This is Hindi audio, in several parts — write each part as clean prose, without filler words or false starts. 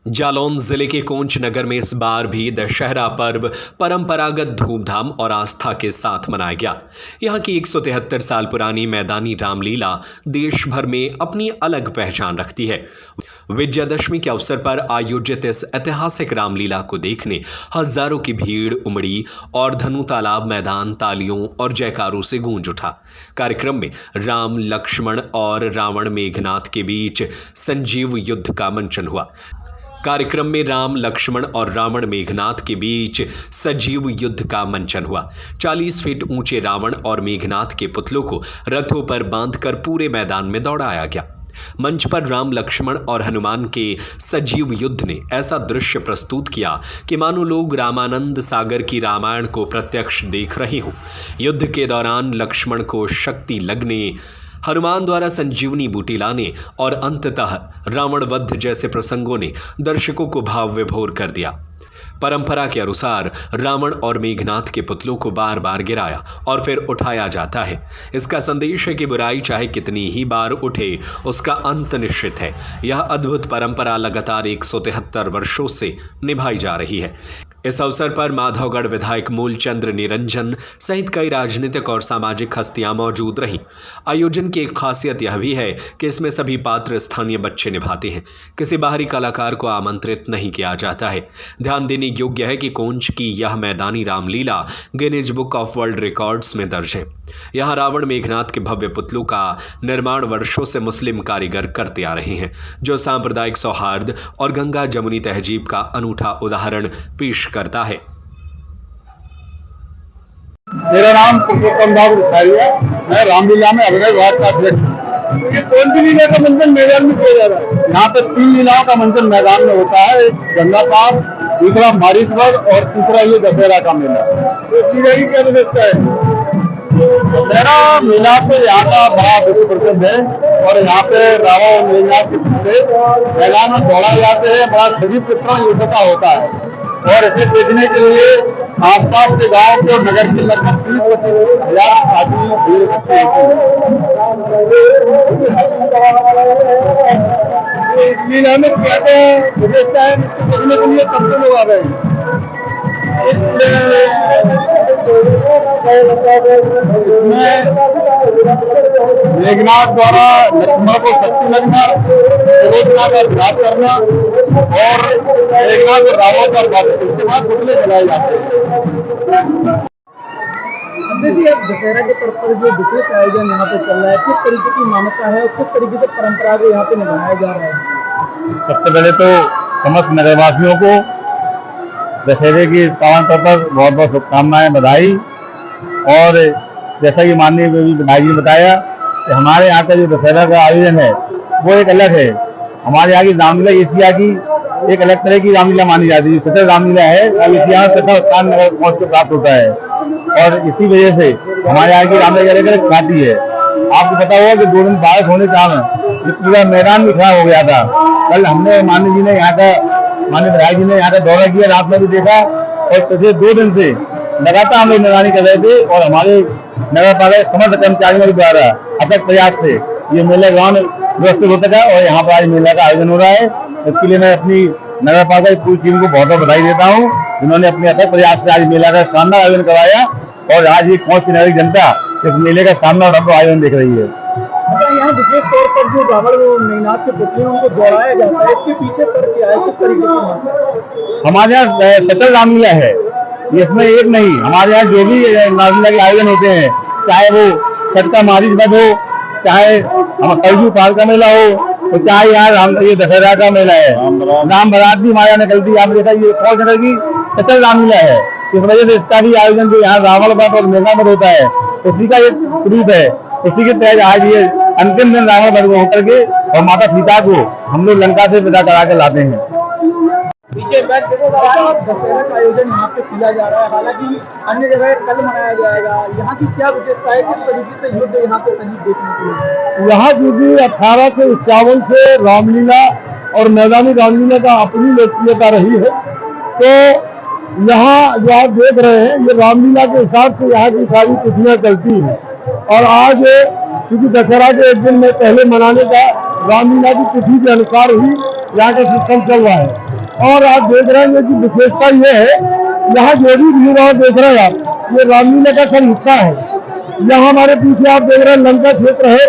जालौन जिले के कोंच नगर में इस बार भी दशहरा पर्व परंपरागत धूमधाम और आस्था के साथ मनाया गया। यहाँ की 173 साल पुरानी मैदानी रामलीला देश भर में अपनी अलग पहचान रखती है। विजयादशमी के अवसर पर आयोजित इस ऐतिहासिक रामलीला को देखने हजारों की भीड़ उमड़ी और धनु तालाब मैदान तालियों और जयकारों से गूंज उठा। कार्यक्रम में राम, लक्ष्मण और रावण मेघनाथ के बीच संजीव युद्ध का मंचन हुआ। कार्यक्रम में राम, लक्ष्मण और रावण मेघनाथ के बीच सजीव युद्ध का मंचन हुआ। 40 फीट ऊंचे रावण और मेघनाथ के पुतलों को रथों पर बांधकर पूरे मैदान में दौड़ाया गया। मंच पर राम, लक्ष्मण और हनुमान के सजीव युद्ध ने ऐसा दृश्य प्रस्तुत किया कि मानो लोग रामानंद सागर की रामायण को प्रत्यक्ष देख रहे हों। युद्ध के दौरान लक्ष्मण को शक्ति लगने, हनुमान द्वारा संजीवनी बूटी लाने और अंततः रावण वध जैसे प्रसंगों ने दर्शकों को भाव विभोर कर दिया। परंपरा के अनुसार रावण और मेघनाथ के पुतलों को बार बार गिराया और फिर उठाया जाता है। इसका संदेश है कि बुराई चाहे कितनी ही बार उठे, उसका अंत निश्चित है। यह अद्भुत परंपरा लगातार 173 वर्षों से निभाई जा रही है। इस अवसर पर माधवगढ़ विधायक मूलचंद्र निरंजन सहित कई राजनीतिक और सामाजिक हस्तियां मौजूद रहीं। आयोजन की एक खासियत यह भी है कि इसमें सभी पात्र स्थानीय बच्चे निभाते हैं। किसी बाहरी कलाकार को आमंत्रित नहीं किया जाता है। ध्यान देने योग्य है कि कोंच की यह मैदानी Ramlila Guinness book of world records में दर्ज है। यहाँ रावण मेघनाथ के भव्य पुतलों का निर्माण वर्षों से मुस्लिम कारीगर करते आ रहे हैं, जो सांप्रदायिक सौहार्द और गंगा जमुनी तहजीब का अनूठा उदाहरण पेश करता है। मेरा नाम पुरुषोत्तम दास है। मैं रामलीला में अभिनय विभाग का अध्यक्ष हूँ। ये कौन सी लीला का मंचन मैदान में किया जा रहा है? यहाँ पे 3 लीलाओं का मंचन मैदान में होता है। एक गंगा पार, दूसरा मारीश्वर और तीसरा ये दशहरा का मेला। तो इस लीला की क्या विशेषता है? दशहरा मेला तो यहाँ का बड़ा विश्व प्रसिद्ध है और यहाँ पे रावण और मेघनाथ के पुतले मैदान में दौड़ाए जाते हैं। बड़ा सजीव चित्रण युद्ध का होता है और इसे देखने के लिए आसपास के गांव के नगर के लगभग 30,000 आदमी भीड़ इकट्ठे इस लीला में क्या विशेषता है? देखने के लिए कब से लोग आ रहे हैं? मेघनाथ द्वारा लक्ष्मण को शक्ति लगना, त्रिलोचना का विनाश करना और मेघनाथ और रावण का वध, इसके बाद पुतले जलाए जाते हैं। जी, अब दशहरा के पर्व पर जो विशेष आयोजन यहाँ पे चल रहा है, किस तरीके की मान्यता है और किस तरीके से परंपरा को यहाँ पे निभाया जा रहा है? सबसे पहले तो समस्त नगरवासियों को दशहरे की इस पावन पर्व पर बहुत बहुत शुभकामनाएं, बधाई। और जैसा कि माननीय विधायक जी ने बताया कि हमारे यहाँ का जो दशहरा का आयोजन है वो एक अलग है। हमारे यहाँ की रामलीला एशिया की एक अलग तरह की रामलीला मानी जाती है। सचल रामलीला है और एशिया में प्रथम स्थान नगर पहुँच के प्राप्त होता है और इसी वजह से हमारे यहाँ की रामलीला अलग अलग ख्याति है। आपको पता होगा कि 2 दिन बारिश होने के कारण पूरा मैदान भी खराब हो गया था। कल हमने माननीय जी ने यहाँ का माननीय विधायक जी ने यहाँ का दौरा किया, रात में भी देखा और पिछले 2 दिन से लगातार हम लोग निगरानी कर रहे थे और हमारे नगर पालिका समस्त कर्मचारियों के द्वारा अथक प्रयास से ये मेला ग्राउंड व्यवस्थित हो सका और यहाँ पर आज मेला का आयोजन हो रहा है। इसके लिए मैं अपनी नगर पालिका की पूरी टीम को बहुत बहुत बधाई देता हूँ, जिन्होंने अपने अथक प्रयास से आज मेला का शानदार आयोजन करवाया और आज ये कोंच की नगरी जनता इस मेले का शानदार आयोजन देख रही है। यहाँ विशेष तौर पर जो रावण और मेघनाथ के पुतले उनको दौड़ाया जाता है, इसके पीछे पर क्या है, किस तरीके से? हमारे यहाँ सचल रामलीला है, इसमें एक नहीं, हमारे यहाँ जो भी रामलीला के आयोजन होते हैं, चाहे वो छठ का मारीच वध हो, चाहे हम सरजू पाल का मेला हो, तो चाहे यहाँ ये दशहरा का मेला है, राम बारात भी हमारे यहाँ निकलती है। आपने देखा ये कौन जगह की सचल रामलीला है। इस वजह से इसका भी आयोजन जो यहाँ रावण वध और मेघनाथ वध होता है उसी का एक स्वरूप है। उसी के तहत आज ये अंतिम दिन रावण वध होकर के और माता सीता को हम लोग लंका से विदा करा के लाते हैं। दशहरा का आयोजन यहाँ पे किया जा रहा है, हालांकि अन्य जगह कल मनाया जाएगा। यहाँ की क्या विशेषता है, किस तरीके से युद्ध यहाँ पे सजीव देखने को मिलेगा? यहाँ चूंकि 1851 से रामलीला और मैदानी रामलीला का अपनी लोकप्रियता रही है, तो यहाँ जो आप देख रहे हैं ये रामलीला के हिसाब से यहाँ की सारी तिथियां चलती हैं और आज क्योंकि दशहरा के 1 दिन में पहले मनाने का रामलीला की तिथि के अनुसार ही यहाँ का सिस्टम चल रहा है। और आप देख रहे हैं कि विशेषता ये है, यहाँ जो भी भीड़ और देख रहे हैं आप, ये रामलीला का सब हिस्सा है। यहाँ हमारे पीछे आप देख रहे हैं लंका क्षेत्र है,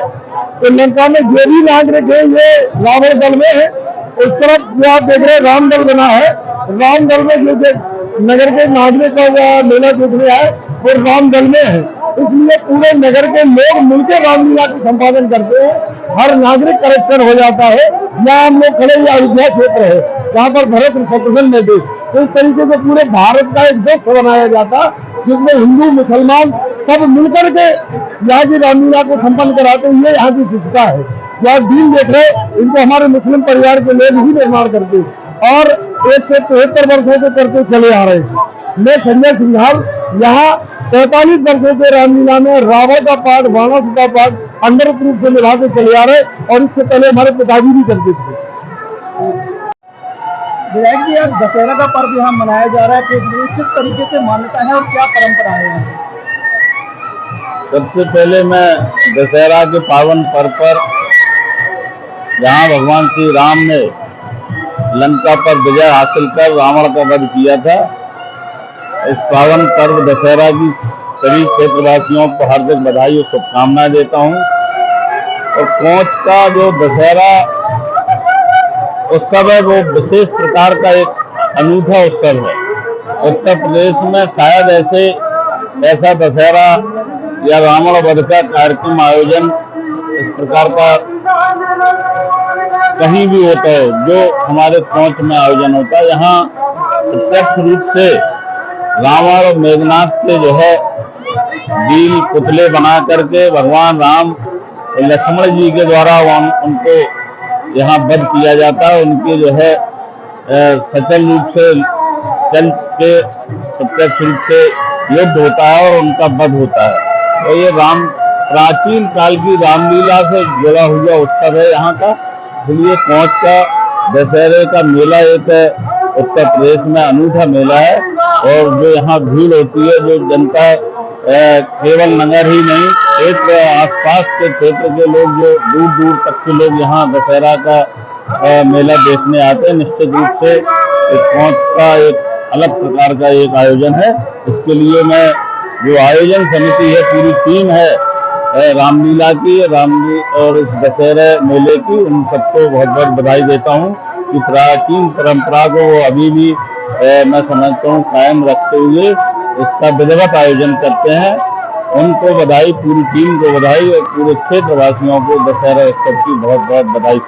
तो लंका में जो भी नागरिक है ये रावण दल में है। उस तरफ जो आप देख रहे हैं राम दल बना है, राम दल में जो नगर के नागरिक का मेला देखने आए वो राम दल में है। इसलिए पूरे नगर के लोग मिलकर रामलीला का संपादन करते हैं। हर नागरिक करेक्टर हो जाता है। यहाँ हम लोग खड़े, अयोध्या क्षेत्र है जहाँ पर भरत शत्रुघ्न ने भी इस तरीके से पूरे भारत का एक देश बनाया जाता, जिसमें हिंदू मुसलमान सब मिलकर के यहाँ की रामलीला को संपन्न कराते हैं। ये यहाँ की शिक्षा है। जो आप डील देख रहे हैं, इनको हमारे मुस्लिम परिवार के लोग ही निर्माण करते और 173 वर्षों से करते चले आ रहे हैं। मैं संजय सिंघाल यहाँ 45 वर्षों से रामलीला में रावण का पाठ, बाणासुर का पाठ अंडरत रूप से निभाते चले आ रहे, और इससे पहले हमारे पिताजी भी करते थे। विधायक जी, आज दशहरा का पर्व यहाँ मनाया जा रहा है, तो किस तरीके से मान्यता है और क्या परंपरा है? सबसे पहले मैं दशहरा के पावन पर्व पर, जहाँ भगवान श्री राम ने लंका पर विजय हासिल कर रावण का वध किया था, इस पावन पर्व दशहरा की सभी क्षेत्रवासियों को हार्दिक बधाई और शुभकामनाएं देता हूं। और कोंच का जो दशहरा उत्सव है वो विशेष प्रकार का एक अनूठा उत्सव है। उत्तर प्रदेश में शायद ऐसा दशहरा या रावण वध का कार्यक्रम आयोजन इस प्रकार का कहीं भी होता है जो हमारे कोंच में आयोजन होता है। यहाँ प्रत्यक्ष रूप से रावण और मेघनाथ के जो है दिल पुतले बना करके भगवान राम और लक्ष्मण जी के द्वारा उनको यहाँ वध किया जाता है। उनके जो है सचल रूप से चल के प्रत्यक्ष रूप से युद्ध होता है और उनका वध होता है। तो ये प्राचीन काल की रामलीला से जुड़ा हुआ उत्सव है यहाँ का। इसलिए कोंच का दशहरे का मेला एक उत्तर प्रदेश में अनूठा मेला है। और जो यहाँ भीड़ होती है, जो जनता केवल नगर ही नहीं, क्षेत्र आसपास के क्षेत्र के लोग, जो दूर दूर तक के लोग यहाँ दशहरा का मेला देखने आते हैं, निश्चित रूप से कोंच का एक अलग प्रकार का एक आयोजन है। इसके लिए मैं जो आयोजन समिति है, पूरी टीम है रामलीला की, और इस दशहरे मेले की, उन सबको बहुत बहुत बधाई देता हूँ कि प्राचीन परंपरा को वो अभी भी मैं समझता हूँ कायम रखते हुए इसका विधिवत आयोजन करते हैं। उनको बधाई, पूरी टीम को बधाई और पूरे क्षेत्रवासियों को दशहरा उत्सव की बहुत बहुत बधाई।